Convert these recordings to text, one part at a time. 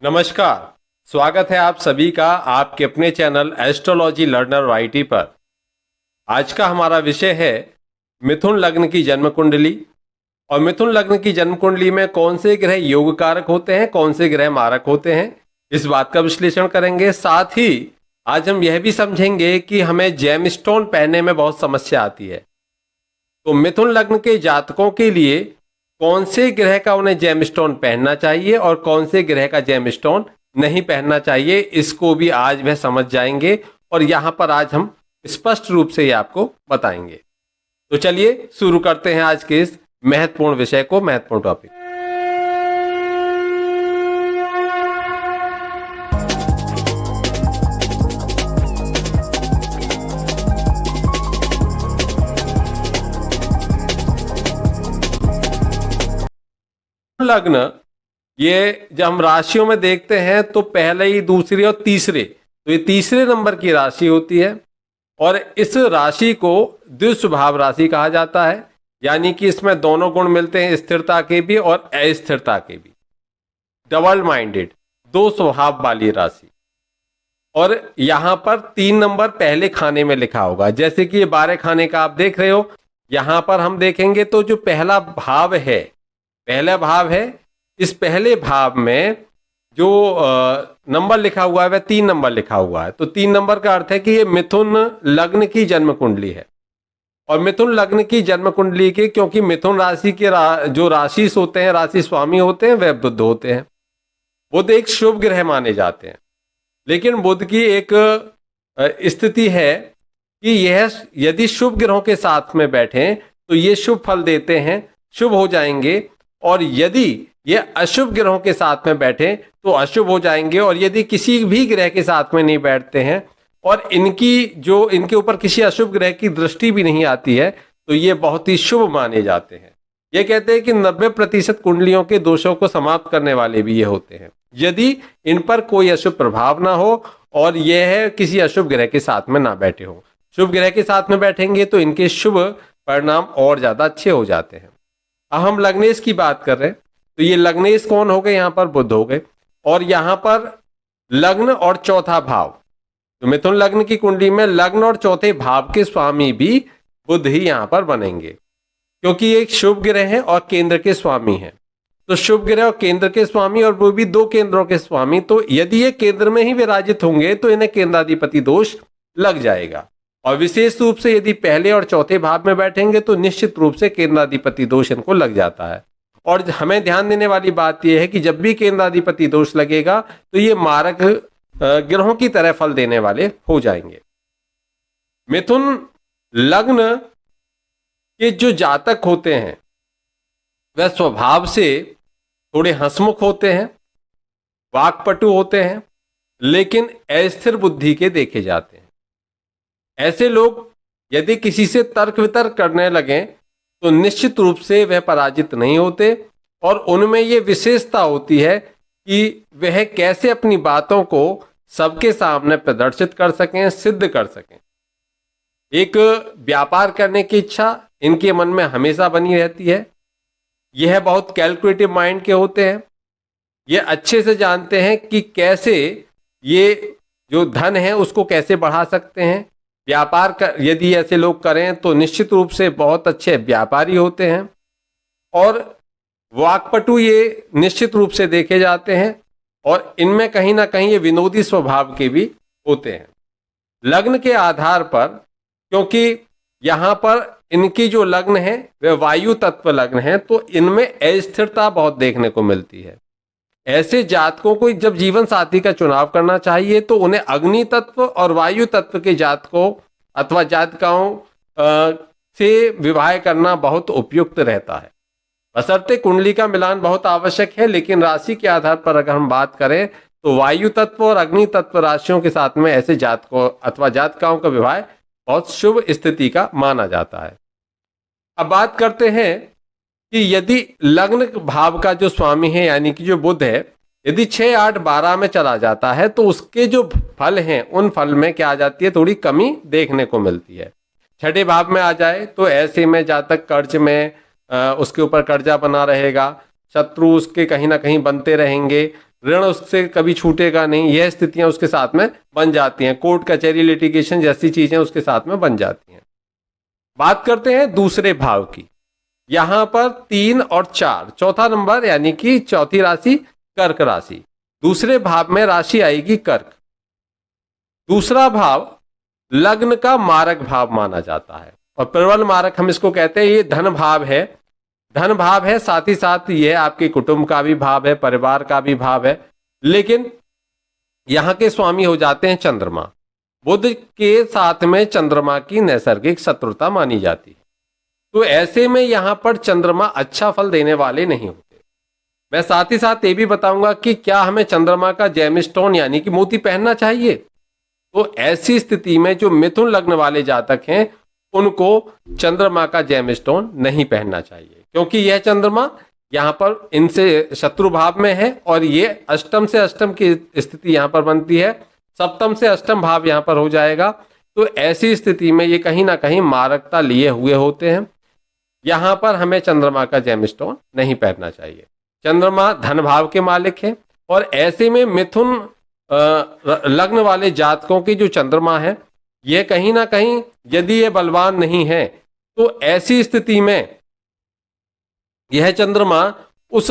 नमस्कार। स्वागत है आप सभी का आपके अपने चैनल एस्ट्रोलॉजी लर्नर वाईटी पर। आज का हमारा विषय है मिथुन लग्न की जन्म कुंडली। और मिथुन लग्न की जन्म कुंडली में कौन से ग्रह योग कारक होते हैं, कौन से ग्रह मारक होते हैं, इस बात का विश्लेषण करेंगे। साथ ही आज हम यह भी समझेंगे कि हमें जेमस्टोन पहनने में बहुत समस्या आती है, तो मिथुन लग्न के जातकों के लिए कौन से ग्रह का उन्हें जेमस्टोन पहनना चाहिए और कौन से ग्रह का जेमस्टोन नहीं पहनना चाहिए, इसको भी आज वह समझ जाएंगे। और यहां पर आज हम स्पष्ट रूप से ये आपको बताएंगे। तो चलिए शुरू करते हैं आज के इस महत्वपूर्ण विषय को, महत्वपूर्ण टॉपिक। लग्न, ये जब हम राशियों में देखते हैं तो पहले ही दूसरे और तीसरे, तो ये तीसरे नंबर की राशि होती है। और इस राशि को द्विस्वभाव राशि कहा जाता है, यानी कि इसमें दोनों गुण मिलते हैं, स्थिरता के भी और अस्थिरता के भी। डबल माइंडेड, दो स्वभाव वाली राशि। और यहां पर 3 नंबर पहले खाने में लिखा होगा, जैसे कि ये 12 खाने का आप देख रहे हो। यहां पर हम देखेंगे तो जो पहला भाव है, इस पहले भाव में जो नंबर लिखा हुआ है वह 3 नंबर लिखा हुआ है। तो 3 नंबर का अर्थ है कि ये मिथुन लग्न की जन्म कुंडली है। और मिथुन लग्न की जन्म कुंडली के, क्योंकि मिथुन राशि के जो राशि होते हैं, राशि स्वामी होते हैं, वह बुध होते हैं। बुध एक शुभ ग्रह माने जाते हैं, लेकिन बुध की एक स्थिति है कि यह यदि शुभ ग्रहों के साथ में बैठे तो ये शुभ फल देते हैं, शुभ हो जाएंगे। और यदि ये अशुभ ग्रहों के साथ में बैठे तो अशुभ हो जाएंगे। और यदि किसी भी ग्रह के साथ में नहीं बैठते हैं और इनके ऊपर किसी अशुभ ग्रह की दृष्टि भी नहीं आती है, तो ये बहुत ही शुभ माने जाते हैं। ये कहते हैं कि 90% कुंडलियों के दोषों को समाप्त करने वाले भी ये होते हैं, यदि इन पर कोई अशुभ प्रभाव ना हो और यह किसी अशुभ ग्रह के साथ में ना बैठे हो। शुभ ग्रह के साथ में बैठेंगे तो इनके शुभ परिणाम और ज्यादा अच्छे हो जाते हैं। अब हम लग्नेश की बात कर रहे हैं, तो ये लग्नेश कौन हो गए? यहाँ पर बुध हो गए। और यहाँ पर लग्न और चौथा भाव, तो मिथुन लग्न की कुंडली में लग्न और चौथे भाव के स्वामी भी बुध ही यहाँ पर बनेंगे, क्योंकि ये एक शुभ ग्रह है और केंद्र के स्वामी हैं। तो शुभ ग्रह और केंद्र के स्वामी, और वो भी 2 केंद्रों के स्वामी। तो यदि ये केंद्र में ही विराजित होंगे तो इन्हें केंद्राधिपति दोष लग जाएगा। और विशेष रूप से यदि पहले और चौथे भाव में बैठेंगे तो निश्चित रूप से केंद्राधिपति दोष इनको लग जाता है। और हमें ध्यान देने वाली बात यह है कि जब भी केंद्राधिपति दोष लगेगा तो ये मारक ग्रहों की तरह फल देने वाले हो जाएंगे। मिथुन लग्न के जो जातक होते हैं वह स्वभाव से थोड़े हंसमुख होते हैं, वाक्पटु होते हैं, लेकिन अस्थिर बुद्धि के देखे जाते हैं। ऐसे लोग यदि किसी से तर्क वितर्क करने लगें तो निश्चित रूप से वह पराजित नहीं होते। और उनमें यह विशेषता होती है कि वह कैसे अपनी बातों को सबके सामने प्रदर्शित कर सकें, सिद्ध कर सकें। एक व्यापार करने की इच्छा इनके मन में हमेशा बनी रहती है। यह बहुत कैलकुलेटिव माइंड के होते हैं। ये अच्छे से जानते हैं कि कैसे ये जो धन है उसको कैसे बढ़ा सकते हैं। व्यापार यदि ऐसे लोग करें तो निश्चित रूप से बहुत अच्छे व्यापारी होते हैं। और वाक्पटु ये निश्चित रूप से देखे जाते हैं, और इनमें कहीं ना कहीं ये विनोदी स्वभाव के भी होते हैं। लग्न के आधार पर, क्योंकि यहाँ पर इनकी जो लग्न है वह वायु तत्व लग्न है, तो इनमें अस्थिरता बहुत देखने को मिलती है। ऐसे जातकों को जब जीवन साथी का चुनाव करना चाहिए तो उन्हें अग्नि तत्व और वायु तत्व के जातकों अथवा जातिकाओं से विवाह करना बहुत उपयुक्त रहता है। बशर्ते कुंडली का मिलान बहुत आवश्यक है, लेकिन राशि के आधार पर अगर हम बात करें तो वायु तत्व और अग्नि तत्व राशियों के साथ में ऐसे जातकों अथवा जातिकाओं का विवाह बहुत शुभ स्थिति का माना जाता है। अब बात करते हैं कि यदि लग्न भाव का जो स्वामी है यानी कि जो बुध है, यदि 6, 8, 12 में चला जाता है तो उसके जो फल हैं उन फल में क्या आ जाती है, थोड़ी कमी देखने को मिलती है। 6ठे भाव में आ जाए तो ऐसे में जातक कर्ज में उसके ऊपर कर्जा बना रहेगा, शत्रु उसके कहीं ना कहीं बनते रहेंगे, ऋण उससे कभी छूटेगा नहीं, यह स्थितियां उसके साथ में बन जाती हैं। कोर्ट कचहरी लिटिगेशन जैसी चीजें उसके साथ में बन जाती हैं। बात करते हैं दूसरे भाव की। यहां पर 3 और 4, चौथा नंबर यानी कि चौथी राशि कर्क राशि। दूसरे भाव में राशि आएगी कर्क। दूसरा भाव लग्न का मारक भाव माना जाता है और प्रबल मारक हम इसको कहते हैं। ये धन भाव है, धन भाव है, साथ ही साथ ये आपके कुटुंब का भी भाव है, परिवार का भी भाव है। लेकिन यहां के स्वामी हो जाते हैं चंद्रमा। बुध के साथ में चंद्रमा की नैसर्गिक शत्रुता मानी जाती है। तो ऐसे में यहां पर चंद्रमा अच्छा फल देने वाले नहीं होते। मैं साथ ही साथ ये भी बताऊंगा कि क्या हमें चंद्रमा का जेमस्टोन यानी कि मोती पहनना चाहिए। तो ऐसी स्थिति में जो मिथुन लग्न वाले जातक हैं उनको चंद्रमा का जेमस्टोन नहीं पहनना चाहिए, क्योंकि यह चंद्रमा यहां पर इनसे शत्रु भाव में है और ये अष्टम से अष्टम की स्थिति यहां पर बनती है, सप्तम से अष्टम भाव यहां पर हो जाएगा। तो ऐसी स्थिति में ये कहीं ना कहीं मारकता लिए हुए होते हैं। यहां पर हमें चंद्रमा का जेमस्टोन नहीं पहनना चाहिए। चंद्रमा धन भाव के मालिक हैं और ऐसे में मिथुन लग्न वाले जातकों की जो चंद्रमा है यह कहीं ना कहीं यदि ये बलवान नहीं है तो ऐसी स्थिति में यह चंद्रमा उस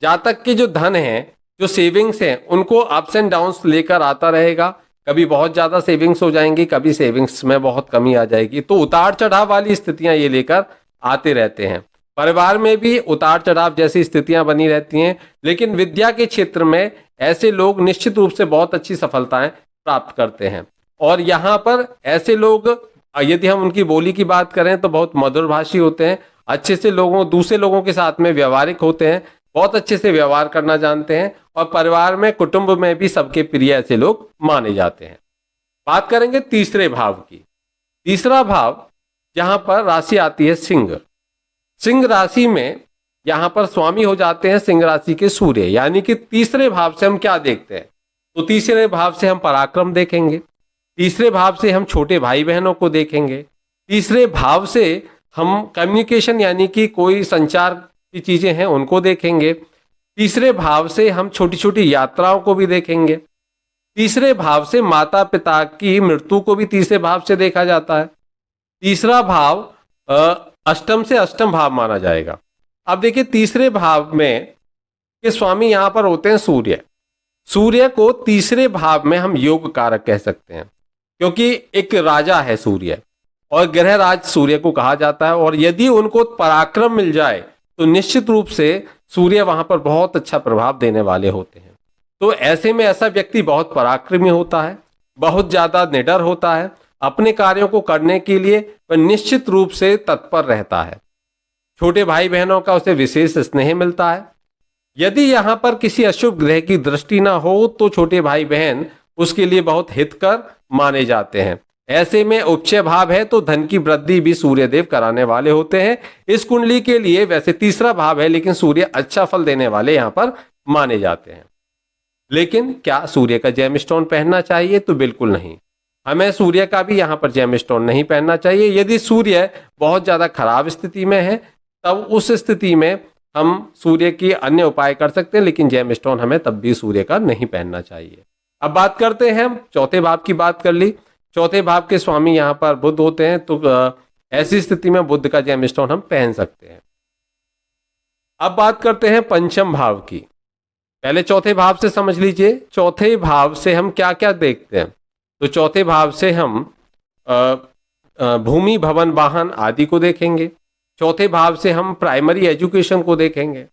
जातक के जो धन है, जो सेविंग्स हैं, उनको अप्स एंड डाउन्स लेकर आता रहेगा। कभी बहुत ज्यादा सेविंग्स हो जाएंगी, कभी सेविंग्स में बहुत कमी आ जाएगी। तो उतार चढ़ाव वाली स्थितियां ये लेकर आते रहते हैं। परिवार में भी उतार चढ़ाव जैसी स्थितियां बनी रहती हैं। लेकिन विद्या के क्षेत्र में ऐसे लोग निश्चित रूप से बहुत अच्छी सफलताएं प्राप्त करते हैं। और यहाँ पर ऐसे लोग, यदि हम उनकी बोली की बात करें तो बहुत मधुरभाषी होते हैं, अच्छे से दूसरे लोगों के साथ में व्यवहारिक होते हैं, बहुत अच्छे से व्यवहार करना जानते हैं और परिवार में, कुटुंब में भी सबके प्रिय ऐसे लोग माने जाते हैं। बात करेंगे तीसरे भाव की। तीसरा भाव जहां पर राशि आती है सिंह। सिंह राशि में यहां पर स्वामी हो जाते हैं सिंह राशि के सूर्य। यानी कि तीसरे भाव से हम क्या देखते हैं, तो तीसरे भाव से हम पराक्रम देखेंगे, तीसरे भाव से हम छोटे भाई बहनों को देखेंगे, तीसरे भाव से हम कम्युनिकेशन यानी कि कोई संचार की चीजें हैं उनको देखेंगे, तीसरे भाव से हम छोटी छोटी यात्राओं को भी देखेंगे, तीसरे भाव से माता पिता की मृत्यु को भी तीसरे भाव से देखा जाता है। तीसरा भाव अष्टम से अष्टम भाव माना जाएगा। अब देखिए तीसरे भाव में के स्वामी यहां पर होते हैं सूर्य। सूर्य को तीसरे भाव में हम योग कारक कह सकते हैं, क्योंकि एक राजा है सूर्य और ग्रह राज सूर्य को कहा जाता है। और यदि उनको पराक्रम मिल जाए तो निश्चित रूप से सूर्य वहां पर बहुत अच्छा प्रभाव देने वाले होते हैं। तो ऐसे में ऐसा व्यक्ति बहुत पराक्रमी होता है, बहुत ज्यादा निडर होता है, अपने कार्यों को करने के लिए वह निश्चित रूप से तत्पर रहता है। छोटे भाई बहनों का उसे विशेष स्नेह मिलता है। यदि यहां पर किसी अशुभ ग्रह की दृष्टि ना हो तो छोटे भाई बहन उसके लिए बहुत हितकर माने जाते हैं। ऐसे में उपचय भाव है तो धन की वृद्धि भी सूर्यदेव कराने वाले होते हैं। इस कुंडली के लिए वैसे तीसरा भाव है लेकिन सूर्य अच्छा फल देने वाले यहां पर माने जाते हैं। लेकिन क्या सूर्य का जेमस्टोन पहनना चाहिए? तो बिल्कुल नहीं, हमें सूर्य का भी यहां पर जेमस्टोन नहीं पहनना चाहिए। यदि सूर्य बहुत ज्यादा खराब स्थिति में है तब उस स्थिति में हम सूर्य की अन्य उपाय कर सकते हैं, लेकिन जेमस्टोन हमें तब भी सूर्य का नहीं पहनना चाहिए। अब बात करते हैं, हम चौथे भाव की बात कर ली। चौथे भाव के स्वामी यहाँ पर बुध होते हैं, तो ऐसी स्थिति में बुध का जेमस्टोन हम पहन सकते हैं। अब बात करते हैं पंचम भाव की। पहले चौथे भाव से समझ लीजिए, चौथे भाव से हम क्या क्या देखते हैं। तो चौथे भाव से हम भूमि, भवन, वाहन आदि को देखेंगे। चौथे भाव से हम प्राइमरी एजुकेशन को देखेंगे।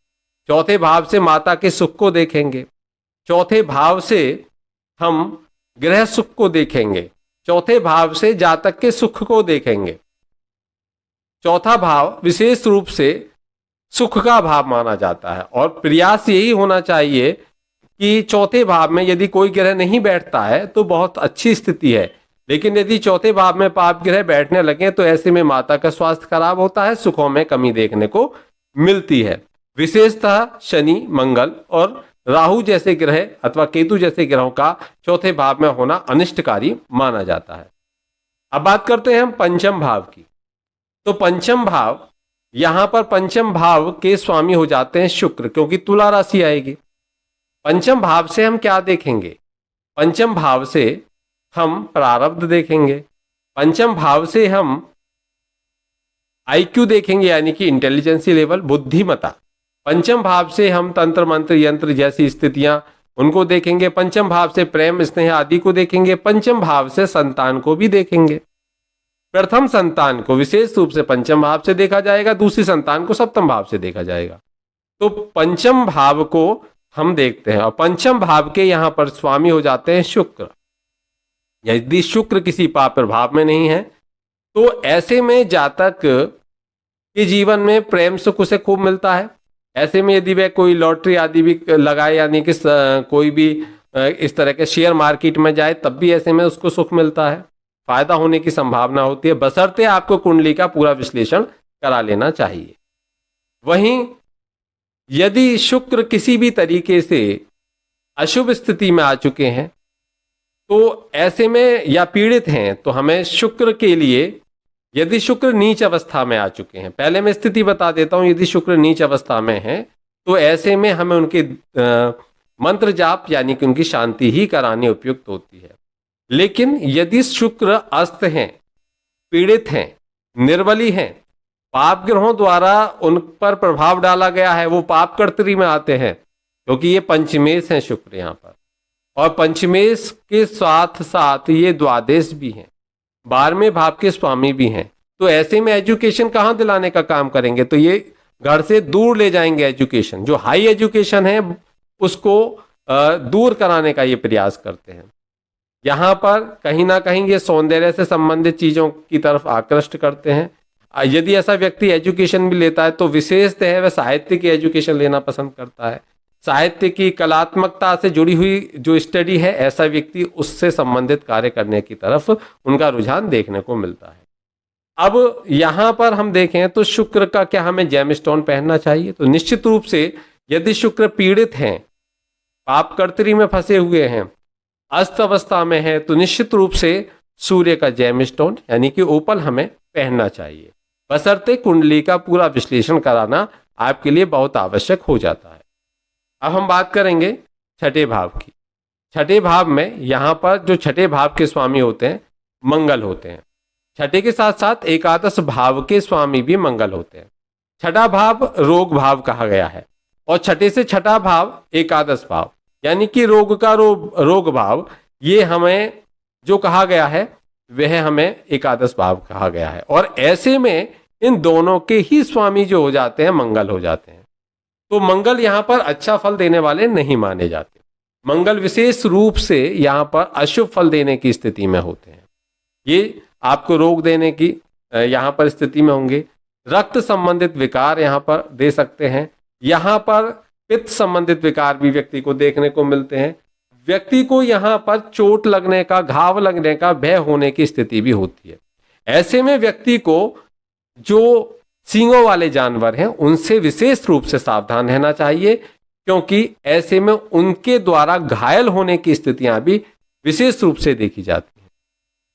चौथे भाव से माता के सुख को देखेंगे। चौथे भाव से हम गृह सुख को देखेंगे। चौथे भाव से जातक के सुख को देखेंगे। चौथा भाव विशेष रूप से सुख का भाव माना जाता है और प्रयास यही होना चाहिए कि चौथे भाव में यदि कोई ग्रह नहीं बैठता है तो बहुत अच्छी स्थिति है, लेकिन यदि चौथे भाव में पाप ग्रह बैठने लगे तो ऐसे में माता का स्वास्थ्य खराब होता है, सुखों में कमी देखने को मिलती है। विशेषतः शनि, मंगल और राहु जैसे ग्रह अथवा केतु जैसे ग्रहों का चौथे भाव में होना अनिष्टकारी माना जाता है। अब बात करते हैं हम पंचम भाव की। तो पंचम भाव, यहां पर पंचम भाव के स्वामी हो जाते हैं शुक्र, क्योंकि तुला राशि आएगी। पंचम भाव से हम क्या देखेंगे? पंचम भाव से हम प्रारब्ध देखेंगे, पंचम भाव से हम आईक्यू देखेंगे यानी कि इंटेलिजेंसी लेवल, बुद्धिमता। पंचम भाव से हम तंत्र मंत्र यंत्र जैसी स्थितियां उनको देखेंगे, पंचम भाव से प्रेम स्नेह आदि को देखेंगे, पंचम भाव से संतान को भी देखेंगे। प्रथम संतान को विशेष रूप से पंचम भाव से देखा जाएगा, दूसरी संतान को सप्तम भाव से देखा जाएगा। तो पंचम भाव को हम देखते हैं और पंचम भाव के यहां पर स्वामी हो जाते हैं शुक्र। यदि शुक्र किसी पाप प्रभाव में नहीं है तो ऐसे में जातक के जीवन में प्रेम सुख उसे खूब मिलता है। ऐसे में यदि वह कोई लॉटरी आदि भी लगाए यानी कि कोई भी इस तरह के शेयर मार्केट में जाए तब भी ऐसे में उसको सुख मिलता है, फायदा होने की संभावना होती है, बशर्ते आपको कुंडली का पूरा विश्लेषण करा लेना चाहिए। वहीं यदि शुक्र किसी भी तरीके से अशुभ स्थिति में आ चुके हैं तो ऐसे में या पीड़ित हैं तो हमें शुक्र के लिए, यदि शुक्र नीच अवस्था में आ चुके हैं, पहले मैं स्थिति बता देता हूं, यदि शुक्र नीच अवस्था में है तो ऐसे में हमें उनके मंत्र जाप यानी कि उनकी शांति ही करानी उपयुक्त होती है। लेकिन यदि शुक्र अस्त हैं, पीड़ित हैं, निर्बली हैं, पाप ग्रहों द्वारा उन पर प्रभाव डाला गया है, वो पाप कर्तरी में आते हैं क्योंकि ये पंचमेश हैं शुक्र यहाँ पर, और पंचमेश के साथ साथ ये द्वादश भी हैं, 12वें भाव के स्वामी भी हैं। तो ऐसे में एजुकेशन कहाँ दिलाने का काम करेंगे? तो ये घर से दूर ले जाएंगे एजुकेशन, जो हाई एजुकेशन है उसको दूर कराने का ये प्रयास करते हैं। यहाँ पर कहीं ना कहीं ये सौंदर्य से संबंधित चीज़ों की तरफ आकृष्ट करते हैं। यदि ऐसा व्यक्ति एजुकेशन भी लेता है तो विशेषतः वह साहित्य की एजुकेशन लेना पसंद करता है। साहित्य की कलात्मकता से जुड़ी हुई जो स्टडी है, ऐसा व्यक्ति उससे संबंधित कार्य करने की तरफ उनका रुझान देखने को मिलता है। अब यहाँ पर हम देखें तो शुक्र का क्या हमें जेमस्टोन पहनना चाहिए? तो निश्चित रूप से यदि शुक्र पीड़ित हैं, पाप कर्तरी में फंसे हुए हैं, अस्त अवस्था में है, तो निश्चित रूप से सूर्य का जेमस्टोन यानी कि ओपल हमें पहनना चाहिए, बशर्ते कुंडली का पूरा विश्लेषण कराना आपके लिए बहुत आवश्यक हो जाता है। अब हम बात करेंगे छठे भाव की। छठे भाव में यहाँ पर जो छठे भाव के स्वामी होते हैं मंगल होते हैं। छठे के साथ साथ एकादश भाव के स्वामी भी मंगल होते हैं। छठा भाव रोग भाव कहा गया है और छठे से छठा भाव एकादश भाव यानी कि रोग का रोग भाव, ये हमें जो कहा गया है वह हमें एकादश भाव कहा गया है। और ऐसे में इन दोनों के ही स्वामी जो हो जाते हैं मंगल हो जाते हैं। तो मंगल यहाँ पर अच्छा फल देने वाले नहीं माने जाते। मंगल विशेष रूप से यहाँ पर अशुभ फल देने की स्थिति में होते हैं। ये आपको रोग देने की यहाँ पर स्थिति में होंगे। रक्त संबंधित विकार यहाँ पर दे सकते हैं। यहाँ पर पित्त संबंधित विकार भी व्यक्ति को देखने को मिलते हैं। व्यक्ति को यहाँ पर चोट लगने का, घाव लगने का भय होने की स्थिति भी होती है। ऐसे में व्यक्ति को जो सींगों वाले जानवर हैं उनसे विशेष रूप से सावधान रहना चाहिए, क्योंकि ऐसे में उनके द्वारा घायल होने की स्थितियां भी विशेष रूप से देखी जाती हैं।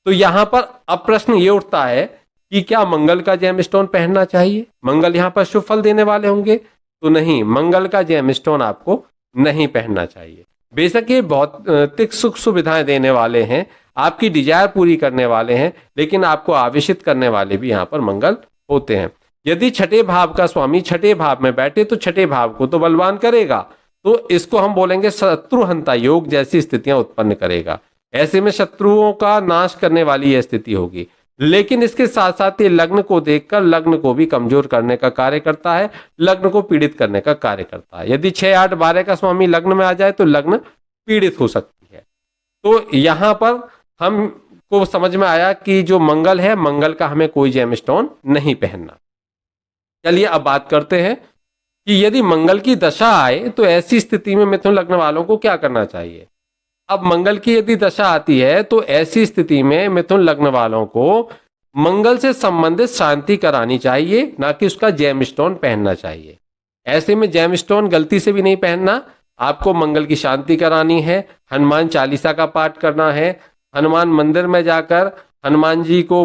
तो यहाँ पर अब प्रश्न ये उठता है कि क्या मंगल का जेमस्टोन पहनना चाहिए? मंगल यहाँ पर शुभ फल देने वाले होंगे? तो नहीं, मंगल का जेमस्टोन आपको नहीं पहनना चाहिए। बेशक ये भौतिक सुख सुविधाएं देने वाले हैं, आपकी डिजायर पूरी करने वाले हैं, लेकिन आपको आवेशित करने वाले भी यहाँ पर मंगल होते हैं। यदि छठे भाव का स्वामी छठे भाव में बैठे तो छठे भाव को तो बलवान करेगा, तो इसको हम बोलेंगे शत्रुहंता योग जैसी स्थितियां उत्पन्न करेगा। ऐसे में शत्रुओं का नाश करने वाली यह स्थिति होगी। लेकिन इसके साथ साथ ये लग्न को देखकर लग्न को भी कमजोर करने का कार्य करता है, लग्न को पीड़ित करने का कार्य करता है। यदि 6, 8, 12 का स्वामी लग्न में आ जाए तो लग्न पीड़ित हो सकती है। तो यहाँ पर हमको समझ में आया कि जो मंगल है, मंगल का हमें कोई जेमस्टोन नहीं पहनना। चलिए अब बात करते हैं कि यदि मंगल की दशा आए तो ऐसी स्थिति में मिथुन लग्न वालों को क्या करना चाहिए। अब मंगल की यदि दशा आती है तो ऐसी स्थिति में मिथुन लग्न वालों को मंगल से संबंधित शांति करानी चाहिए, ना कि उसका जेमस्टोन पहनना चाहिए। ऐसे में जेमस्टोन गलती से भी नहीं पहनना, आपको मंगल की शांति करानी है, हनुमान चालीसा का पाठ करना है, हनुमान मंदिर में जाकर हनुमान जी को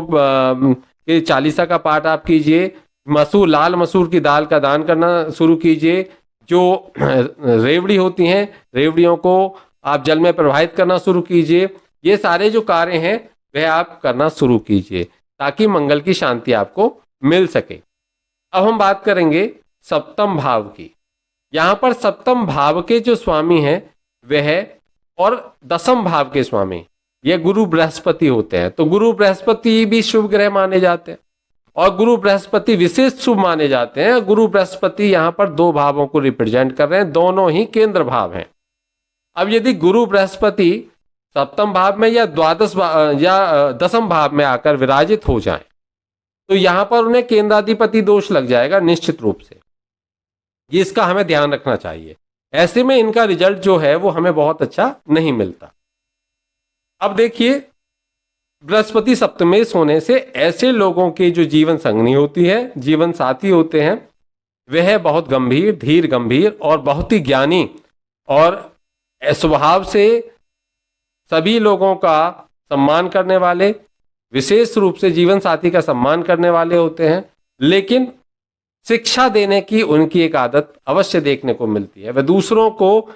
चालीसा का पाठ आप कीजिए, लाल मसूर की दाल का दान करना शुरू कीजिए, जो रेवड़ी होती हैं, रेवड़ियों को आप जल में प्रवाहित करना शुरू कीजिए। ये सारे जो कार्य हैं वह आप करना शुरू कीजिए ताकि मंगल की शांति आपको मिल सके। अब हम बात करेंगे सप्तम भाव की। यहाँ पर सप्तम भाव के जो स्वामी हैं वह और दसम भाव के स्वामी ये गुरु बृहस्पति होते हैं। तो गुरु बृहस्पति भी शुभ ग्रह माने जाते हैं और गुरु बृहस्पति विशेष शुभ माने जाते हैं। गुरु बृहस्पति यहाँ पर दो भावों को रिप्रेजेंट कर रहे हैं, दोनों ही केंद्र भाव हैं। अब यदि गुरु बृहस्पति सप्तम भाव में या या दसम भाव में आकर विराजित हो जाएं तो यहां पर उन्हें केंद्राधिपति दोष लग जाएगा निश्चित रूप से। ये इसका हमें ध्यान रखना चाहिए। ऐसे में इनका रिजल्ट जो है वो हमें बहुत अच्छा नहीं मिलता। अब देखिए, बृहस्पति सप्तमेश होने से ऐसे लोगों की जो जीवन संगनी होती है, जीवन साथी होते हैं, वह बहुत गंभीर, धीर गंभीर और बहुत ही ज्ञानी और स्वभाव से सभी लोगों का सम्मान करने वाले, विशेष रूप से जीवन साथी का सम्मान करने वाले होते हैं। लेकिन शिक्षा देने की उनकी एक आदत अवश्य देखने को मिलती है। वह दूसरों को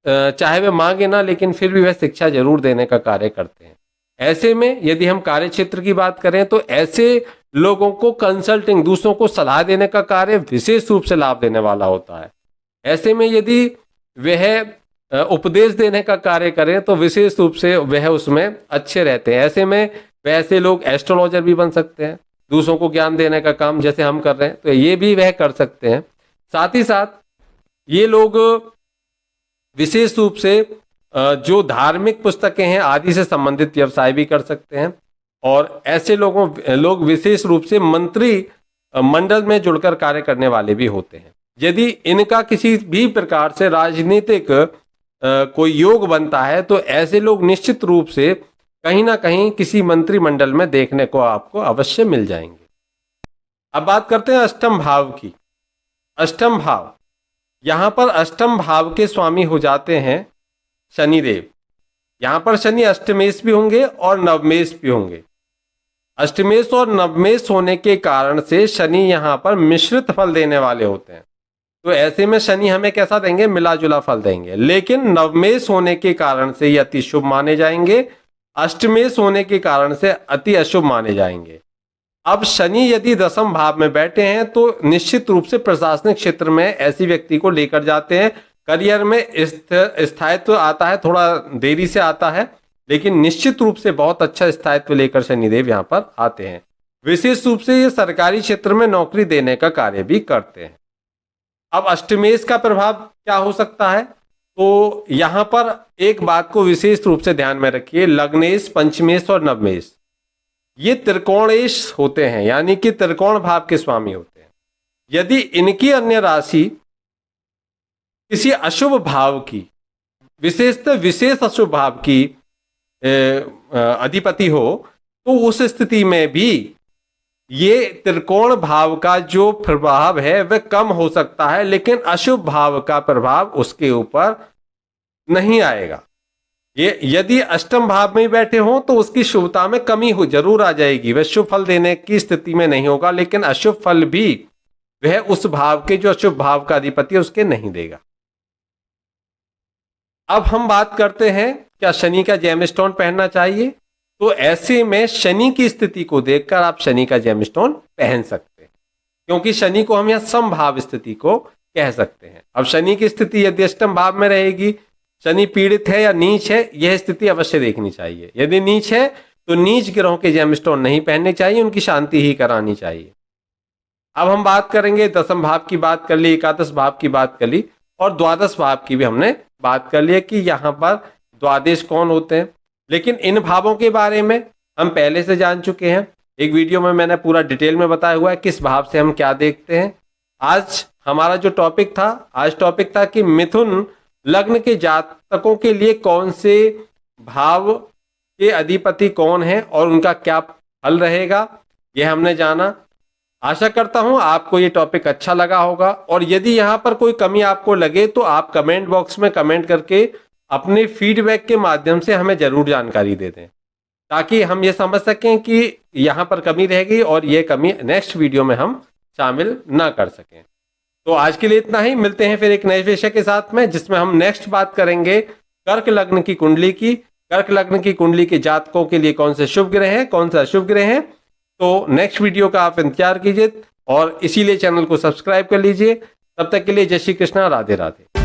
चाहे वे मांगे ना, लेकिन फिर भी वह शिक्षा जरूर देने का कार्य करते हैं। ऐसे में यदि हम कार्य क्षेत्र की बात करें तो ऐसे लोगों को कंसल्टिंग, दूसरों को सलाह देने का कार्य विशेष रूप से लाभ देने वाला होता है। ऐसे में यदि वह उपदेश देने का कार्य करें तो विशेष रूप से वह उसमें अच्छे रहते हैं। ऐसे में वैसे लोग एस्ट्रोलॉजर भी बन सकते हैं, दूसरों को ज्ञान देने का काम जैसे हम कर रहे हैं तो ये भी वह कर सकते हैं। साथ ही साथ ये लोग विशेष रूप से जो धार्मिक पुस्तकें हैं आदि से संबंधित व्यवसाय भी कर सकते हैं। और ऐसे लोग विशेष रूप से मंत्री मंडल में जुड़कर कार्य करने वाले भी होते हैं। यदि इनका किसी भी प्रकार से राजनीतिक कोई योग बनता है तो ऐसे लोग निश्चित रूप से कहीं ना कहीं किसी मंत्रिमंडल में देखने को आपको अवश्य मिल जाएंगे। अब बात करते हैं अष्टम भाव की। अष्टम भाव, यहां पर अष्टम भाव के स्वामी हो जाते हैं शनिदेव। यहां पर शनि अष्टमेश भी होंगे और नवमेश भी होंगे। अष्टमेश और नवमेश होने के कारण से शनि यहां पर मिश्रित फल देने वाले होते हैं। तो ऐसे में शनि हमें कैसा देंगे? मिला जुला फल देंगे। लेकिन नवमेश होने के कारण से ये अति शुभ माने जाएंगे, अष्टमेश होने के कारण से अति अशुभ माने जाएंगे। अब शनि यदि दसम भाव में बैठे हैं तो निश्चित रूप से प्रशासनिक क्षेत्र में ऐसी व्यक्ति को लेकर जाते हैं। करियर में स्थायित्व आता है, थोड़ा देरी से आता है, लेकिन निश्चित रूप से बहुत अच्छा स्थायित्व लेकर शनिदेव यहाँ पर आते हैं। विशेष रूप से ये सरकारी क्षेत्र में नौकरी देने का कार्य भी करते हैं। अब अष्टमेश का प्रभाव क्या हो सकता है? तो यहां पर एक बात को विशेष रूप से ध्यान में रखिए, लग्नेश, पंचमेश और नवमेश ये त्रिकोणेश होते हैं, यानी कि त्रिकोण भाव के स्वामी होते हैं। यदि इनकी अन्य राशि किसी अशुभ भाव की, विशेषतः विशेष अशुभ भाव की अधिपति हो तो उस स्थिति में भी ये त्रिकोण भाव का जो प्रभाव है वह कम हो सकता है, लेकिन अशुभ भाव का प्रभाव उसके ऊपर नहीं आएगा। ये यदि अष्टम भाव में बैठे हों तो उसकी शुभता में कमी हो जरूर आ जाएगी, वह शुभ फल देने की स्थिति में नहीं होगा, लेकिन अशुभ फल भी वह उस भाव के जो अशुभ भाव का अधिपति है उसके नहीं देगा। अब हम बात करते हैं क्या शनि का जेमस्टोन पहनना चाहिए? तो ऐसे में शनि की स्थिति को देखकर आप शनि का जेमस्टोन पहन सकते हैं, क्योंकि शनि को हम यहाँ समभाव स्थिति को कह सकते हैं। अब शनि की स्थिति यदि अष्टम भाव में रहेगी, शनि पीड़ित है या नीच है, यह स्थिति अवश्य देखनी चाहिए। यदि नीच है तो नीच ग्रहों के जेमस्टोन नहीं पहनने चाहिए, उनकी शांति ही करानी चाहिए। अब हम बात करेंगे, दसम भाव की बात कर ली, एकादश भाव की बात कर ली और द्वादश भाव की भी हमने बात कर ली कि यहाँ पर द्वादश कौन होते हैं। लेकिन इन भावों के बारे में हम पहले से जान चुके हैं, एक वीडियो में मैंने पूरा डिटेल में बताया हुआ है किस भाव से हम क्या देखते हैं। आज हमारा जो टॉपिक था कि मिथुन लग्न के जातकों के लिए कौन से भाव के अधिपति कौन है और उनका क्या फल रहेगा, यह हमने जाना। आशा करता हूं आपको ये टॉपिक अच्छा लगा होगा, और यदि यहाँ पर कोई कमी आपको लगे तो आप कमेंट बॉक्स में कमेंट करके अपने फीडबैक के माध्यम से हमें जरूर जानकारी दे दें, ताकि हम ये समझ सकें कि यहाँ पर कमी रह गई और ये कमी नेक्स्ट वीडियो में हम शामिल ना कर सकें। तो आज के लिए इतना ही, मिलते हैं फिर एक नए विषय के साथ में, जिसमें हम नेक्स्ट बात करेंगे कर्क लग्न की कुंडली की। कर्क लग्न की कुंडली के जातकों के लिए कौन से शुभ ग्रह हैं, कौन सा अशुभ ग्रह हैं। तो नेक्स्ट वीडियो का आप इंतजार कीजिए और इसीलिए चैनल को सब्सक्राइब कर लीजिए। तब तक के लिए जय श्री कृष्णा, राधे राधे।